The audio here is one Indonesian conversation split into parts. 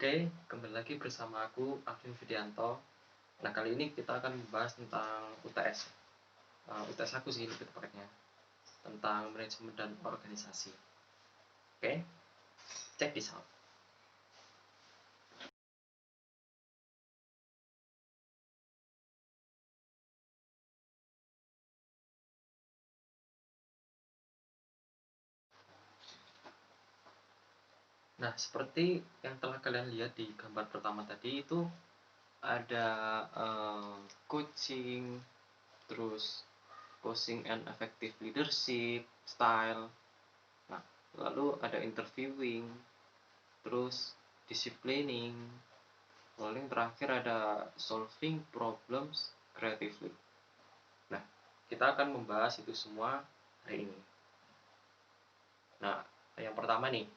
Oke, kembali lagi bersama aku, Alvin Widianto. Nah, kali ini kita akan membahas tentang UTS. UTS aku sih lebih tepatnya, tentang manajemen dan organisasi. Oke, check this out. Nah, seperti yang telah kalian lihat di gambar pertama tadi itu ada coaching, terus coaching and effective leadership style. Nah, lalu ada interviewing, terus disciplining, lalu yang terakhir ada solving problems creatively. Nah, kita akan membahas itu semua hari ini. Nah, yang pertama nih,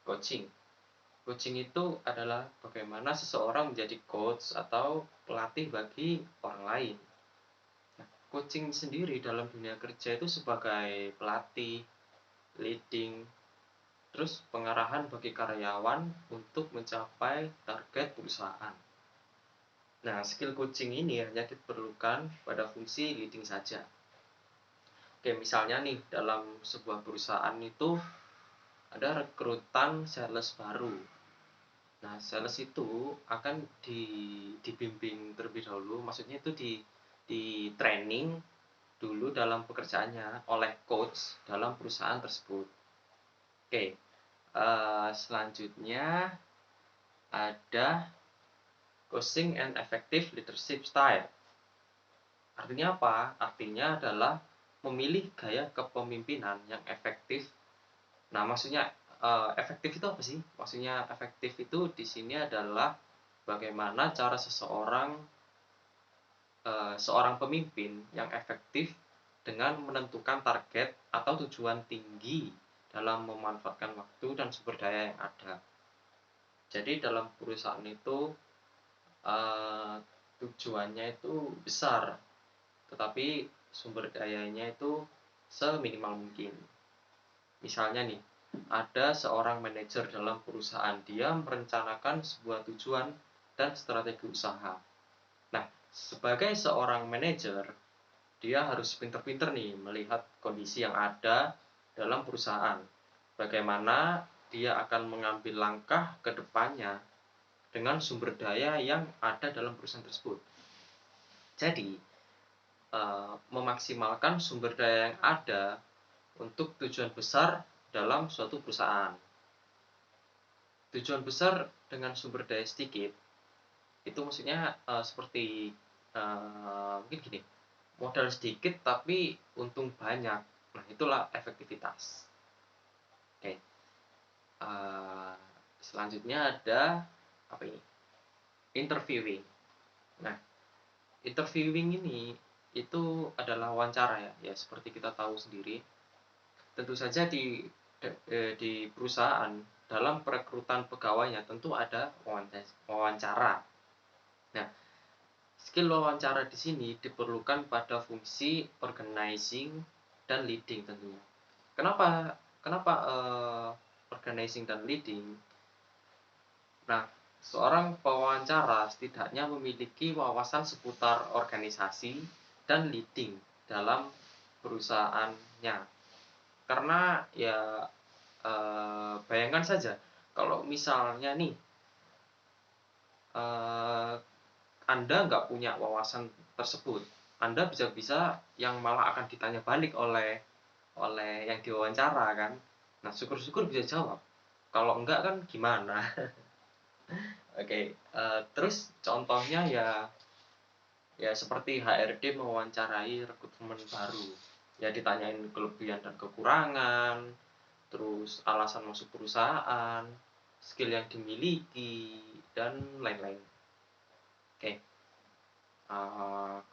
coaching. Coaching itu adalah bagaimana seseorang menjadi coach atau pelatih bagi orang lain. Nah, coaching sendiri dalam dunia kerja itu sebagai pelatih, leading, terus pengarahan bagi karyawan untuk mencapai target perusahaan. Nah, skill coaching ini hanya diperlukan pada fungsi leading saja. Oke, misalnya nih, dalam sebuah perusahaan itu ada rekrutan sales baru. Nah, sales itu akan dibimbing terlebih dahulu, maksudnya itu di training dulu dalam pekerjaannya oleh coach dalam perusahaan tersebut. Oke, selanjutnya ada coaching and effective leadership style. Artinya apa? Artinya adalah memilih gaya kepemimpinan yang efektif. Nah, maksudnya efektif itu apa sih? Maksudnya efektif itu di sini adalah bagaimana cara seorang pemimpin yang efektif dengan menentukan target atau tujuan tinggi dalam memanfaatkan waktu dan sumber daya yang ada. Jadi dalam perusahaan itu uh, tujuannya itu besar, tetapi sumber dayanya itu seminimal mungkin. Misalnya nih, ada seorang manajer dalam perusahaan, dia merencanakan sebuah tujuan dan strategi usaha. Nah, sebagai seorang manajer, dia harus pinter-pinter nih melihat kondisi yang ada dalam perusahaan. Bagaimana dia akan mengambil langkah ke depannya dengan sumber daya yang ada dalam perusahaan tersebut. Jadi, memaksimalkan sumber daya yang ada untuk tujuan besar dalam suatu perusahaan. Tujuan besar dengan sumber daya sedikit itu maksudnya seperti mungkin gini, modal sedikit tapi untung banyak. Nah, itulah efektivitas. Oke, selanjutnya ada apa ini, interviewing. Nah, interviewing ini itu adalah wawancara ya seperti kita tahu sendiri. Tentu saja di perusahaan dalam perekrutan pegawainya tentu ada wawancara. Nah, skill wawancara di sini diperlukan pada fungsi organizing dan leading tentunya. Kenapa kenapa organizing dan leading? Nah, seorang pewawancara setidaknya memiliki wawasan seputar organisasi dan leading dalam perusahaannya. Karena ya bayangkan saja kalau misalnya nih Anda nggak punya wawasan tersebut, Anda bisa-bisa yang malah akan ditanya balik oleh yang diwawancara kan. Nah, syukur-syukur bisa jawab. Kalau enggak kan gimana? Oke, terus contohnya ya seperti HRD mewawancarai rekrutmen baru. Ya ditanyain kelebihan dan kekurangan, terus alasan masuk perusahaan, skill yang dimiliki, dan lain-lain. Oke,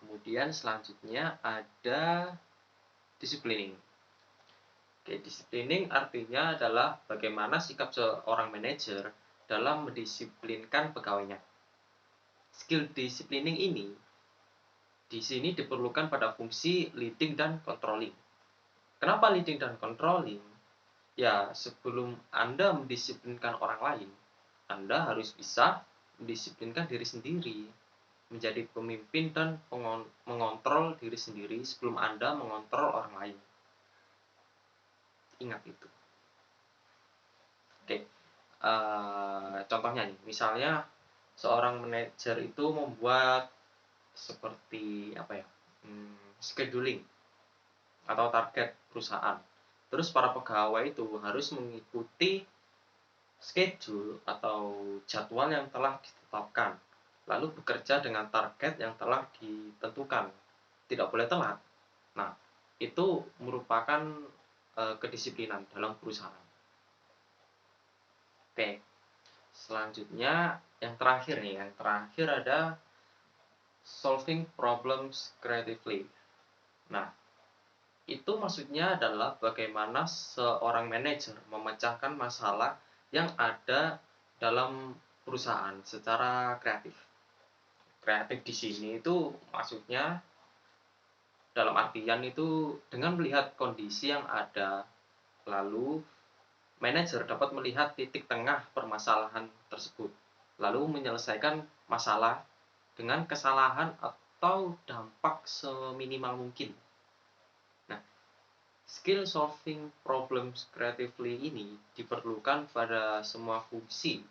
kemudian selanjutnya ada disciplining. Oke, disciplining artinya adalah bagaimana sikap seorang manajer dalam mendisiplinkan pegawainya. Skill disciplining ini di sini diperlukan pada fungsi leading dan controlling. Kenapa leading dan controlling? Ya, sebelum Anda mendisiplinkan orang lain, Anda harus bisa mendisiplinkan diri sendiri, menjadi pemimpin dan mengontrol diri sendiri sebelum Anda mengontrol orang lain. Ingat itu. Oke, contohnya nih, misalnya seorang manajer itu membuat seperti apa ya, scheduling atau target perusahaan. Terus para pegawai itu harus mengikuti schedule atau jadwal yang telah ditetapkan, lalu bekerja dengan target yang telah ditentukan, tidak boleh telat. Nah, itu merupakan kedisiplinan dalam perusahaan. Oke, selanjutnya yang terakhir ada solving problems creatively. Nah, itu maksudnya adalah bagaimana seorang manajer memecahkan masalah yang ada dalam perusahaan secara kreatif. Kreatif di sini itu maksudnya dalam artian itu dengan melihat kondisi yang ada, lalu manajer dapat melihat titik tengah permasalahan tersebut, lalu menyelesaikan masalah dengan kesalahan atau dampak seminimal mungkin. Nah, skill solving problems creatively ini diperlukan pada semua fungsi,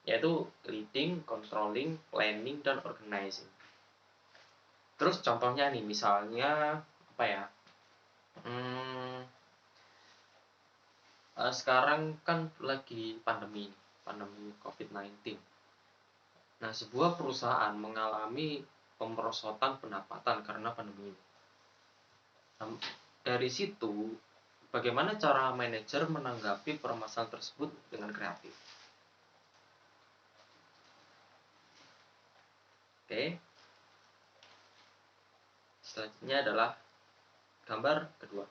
yaitu leading, controlling, planning, dan organizing. Terus contohnya nih, misalnya apa ya? Sekarang kan lagi pandemi COVID-19. Nah, sebuah perusahaan mengalami pemerosotan pendapatan karena pandemi ini. Nah, dari situ, bagaimana cara manajer menanggapi permasalahan tersebut dengan kreatif? Oke. Selanjutnya adalah gambar kedua.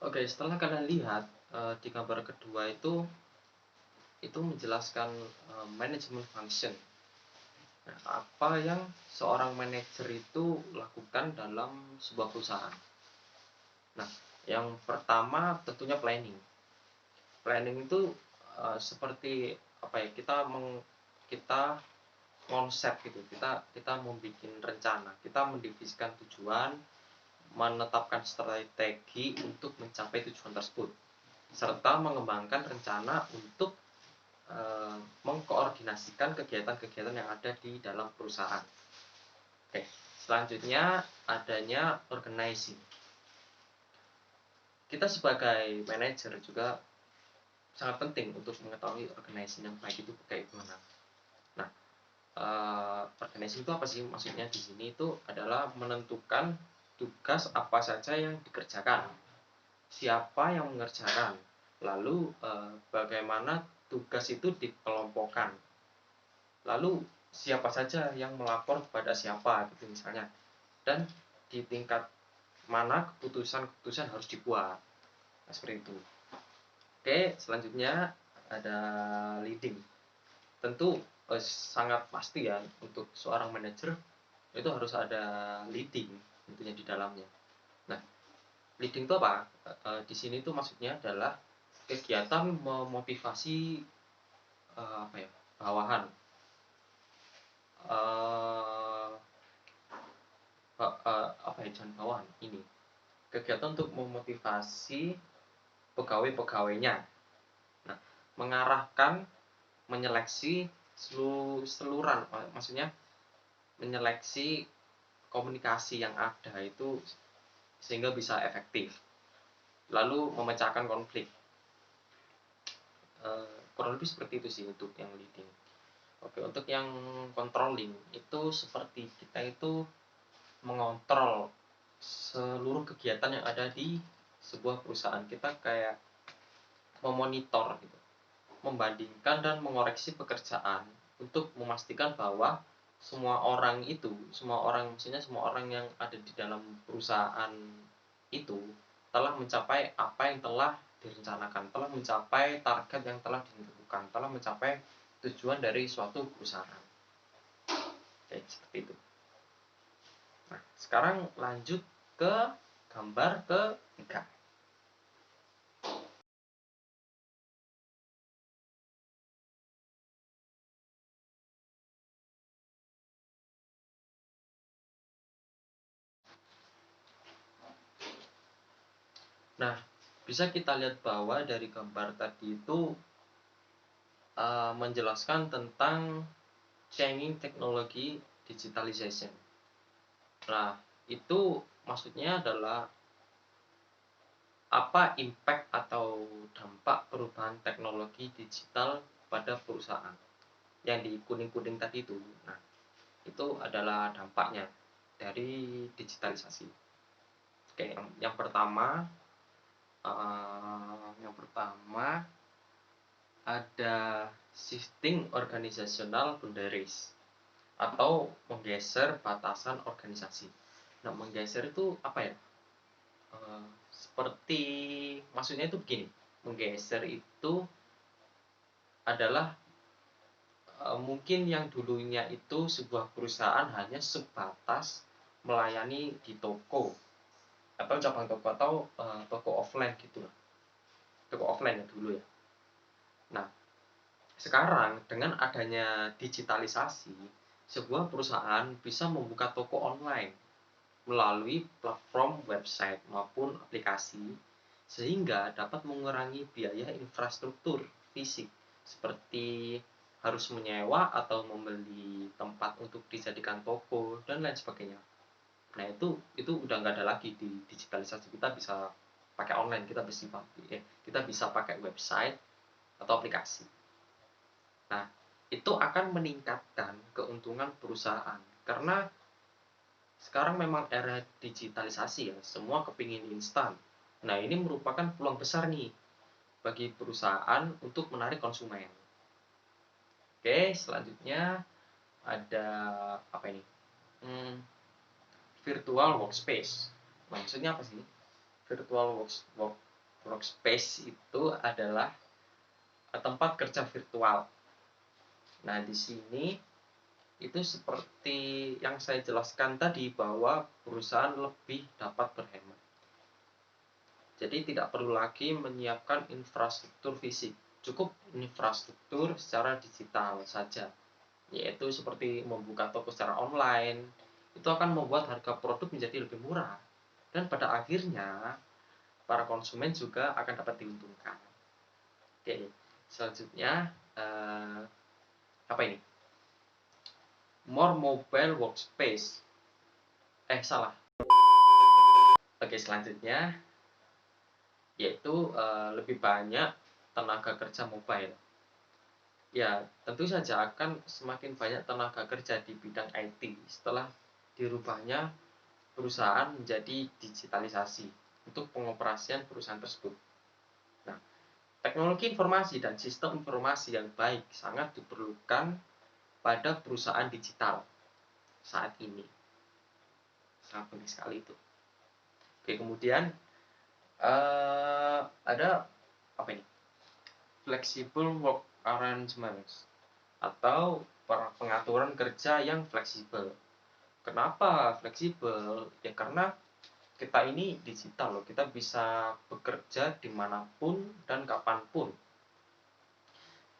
Oke, setelah kalian lihat di gambar kedua itu menjelaskan management function. Nah, apa yang seorang manajer itu lakukan dalam sebuah perusahaan? Nah, yang pertama tentunya planning. Planning itu seperti apa ya? Kita konsep gitu. Kita membuat rencana, kita mendefinisikan tujuan, menetapkan strategi untuk mencapai tujuan tersebut, serta mengembangkan rencana untuk mengkoordinasikan kegiatan-kegiatan yang ada di dalam perusahaan. Oke, selanjutnya adanya organizing. Kita sebagai manajer juga sangat penting untuk mengetahui organizing yang baik itu kayak gimana. Nah, organizing itu apa sih? Maksudnya di sini itu adalah menentukan tugas apa saja yang dikerjakan, siapa yang mengerjakan, lalu bagaimana tugas itu dikelompokkan, lalu siapa saja yang melapor kepada siapa gitu misalnya, dan di tingkat mana keputusan harus dibuat. Nah, seperti itu. Oke, selanjutnya ada leading. Tentu sangat pasti ya, untuk seorang manajer itu harus ada leading tentunya di dalamnya. Nah, leading itu apa? Di sini tuh maksudnya adalah kegiatan memotivasi apa ya, bawahan, apa ya, jangan bawahan, ini kegiatan untuk memotivasi pegawai-pegawainya. Nah, mengarahkan, menyeleksi seluruhan, maksudnya menyeleksi komunikasi yang ada itu sehingga bisa efektif, lalu memecahkan konflik. Kurang lebih seperti itu sih untuk yang leading. Oke, untuk yang controlling itu seperti kita itu mengontrol seluruh kegiatan yang ada di sebuah perusahaan. Kita kayak memonitor gitu, membandingkan dan mengoreksi pekerjaan untuk memastikan bahwa semua orang yang ada di dalam perusahaan itu telah mencapai apa yang telah direncanakan, telah mencapai target yang telah ditentukan, telah mencapai tujuan dari suatu perusahaan. seperti itu. Nah, sekarang lanjut ke gambar ketiga. Nah, bisa kita lihat bahwa dari gambar tadi itu menjelaskan tentang changing teknologi digitalization. Nah, itu maksudnya adalah apa impact atau dampak perubahan teknologi digital pada perusahaan. Yang di kuning-kuning tadi itu. Nah, itu adalah dampaknya dari digitalisasi. Oke, yang pertama ada shifting organizational boundaries atau menggeser batasan organisasi. Nah, menggeser itu apa ya? Seperti maksudnya itu begini, menggeser itu adalah mungkin yang dulunya itu sebuah perusahaan hanya sebatas melayani di toko atau cabang toko atau toko offline gitu lah, toko offline ya dulu ya. Nah, sekarang dengan adanya digitalisasi, sebuah perusahaan bisa membuka toko online melalui platform website maupun aplikasi, sehingga dapat mengurangi biaya infrastruktur fisik seperti harus menyewa atau membeli tempat untuk dijadikan toko dan lain sebagainya. Nah, itu udah nggak ada lagi di digitalisasi. Kita bisa pakai online, kita bisa pakai website atau aplikasi. Nah, itu akan meningkatkan keuntungan perusahaan karena sekarang memang era digitalisasi ya, semua kepingin instan. Nah, ini merupakan peluang besar nih bagi perusahaan untuk menarik konsumen. Oke, selanjutnya ada apa ini? Virtual workspace. Maksudnya apa sih? Virtual workspace itu adalah tempat kerja virtual. Nah, di sini itu seperti yang saya jelaskan tadi bahwa perusahaan lebih dapat berhemat. Jadi tidak perlu lagi menyiapkan infrastruktur fisik, cukup infrastruktur secara digital saja, yaitu seperti membuka toko secara online. Itu akan membuat harga produk menjadi lebih murah, dan pada akhirnya para konsumen juga akan dapat diuntungkan. Oke, selanjutnya apa ini? More mobile workspace. Salah. Oke, selanjutnya yaitu lebih banyak tenaga kerja mobile. Ya, tentu saja akan semakin banyak tenaga kerja di bidang IT setelah dirubahnya perusahaan menjadi digitalisasi untuk pengoperasian perusahaan tersebut. Nah, teknologi informasi dan sistem informasi yang baik sangat diperlukan pada perusahaan digital saat ini. Sangat penting sekali itu. Oke, kemudian ada apa ini? Flexible work arrangements atau pengaturan kerja yang fleksibel. Kenapa fleksibel? Ya karena kita ini digital loh, kita bisa bekerja dimanapun dan kapanpun.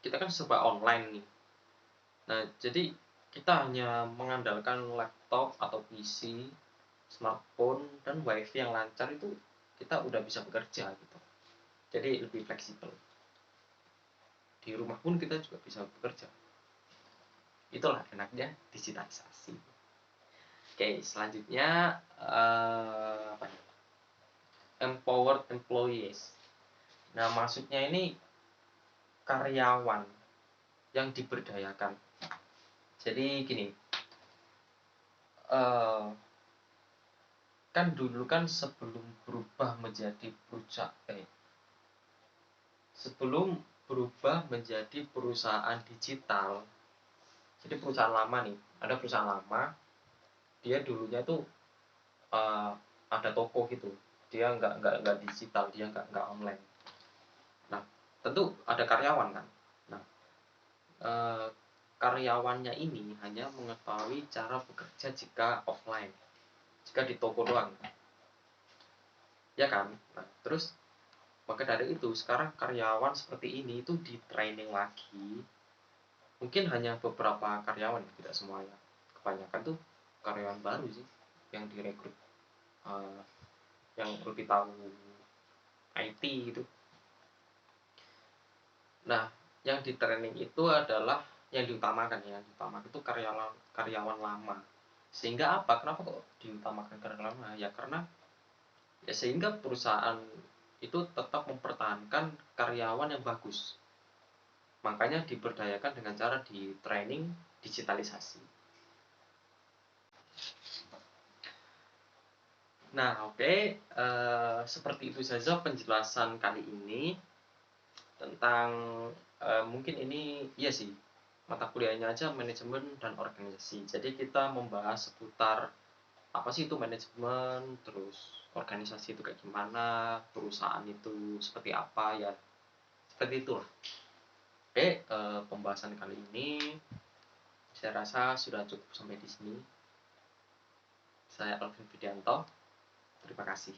Kita kan serba online nih. Nah, jadi kita hanya mengandalkan laptop atau PC, smartphone, dan wifi yang lancar itu kita udah bisa bekerja gitu. Jadi lebih fleksibel. Di rumah pun kita juga bisa bekerja. Itulah enaknya digitalisasi. Oke, selanjutnya apa nih? Empowered employees. Nah, maksudnya ini karyawan yang diberdayakan. Jadi gini, kan dulu kan sebelum berubah menjadi perusahaan digital, jadi perusahaan lama nih, ada perusahaan lama, dia dulunya tuh ada toko gitu, dia nggak digital, dia nggak online. Nah, tentu ada karyawan kan. Nah, karyawannya ini hanya mengetahui cara bekerja jika offline, jika di toko doang, ya kan? Nah, terus maka dari itu sekarang karyawan seperti ini itu di training lagi. Mungkin hanya beberapa karyawan, tidak semuanya. Kebanyakan tuh karyawan baru sih yang direkrut, eh, yang lebih tahu IT gitu. Nah, yang di training itu adalah yang diutamakan, itu karyawan karyawan lama. Sehingga apa? Kenapa kok diutamakan karyawan lama? Ya karena ya sehingga perusahaan itu tetap mempertahankan karyawan yang bagus. Makanya diberdayakan dengan cara di training digitalisasi. Nah, oke, seperti itu saja penjelasan kali ini tentang mungkin ini iya sih mata kuliahnya aja manajemen dan organisasi. Jadi kita membahas seputar apa sih itu manajemen, terus organisasi itu kayak gimana, perusahaan itu seperti apa ya, seperti itulah. Oke, pembahasan kali ini saya rasa sudah cukup sampai di sini. Saya Alvin Widianto, terima kasih.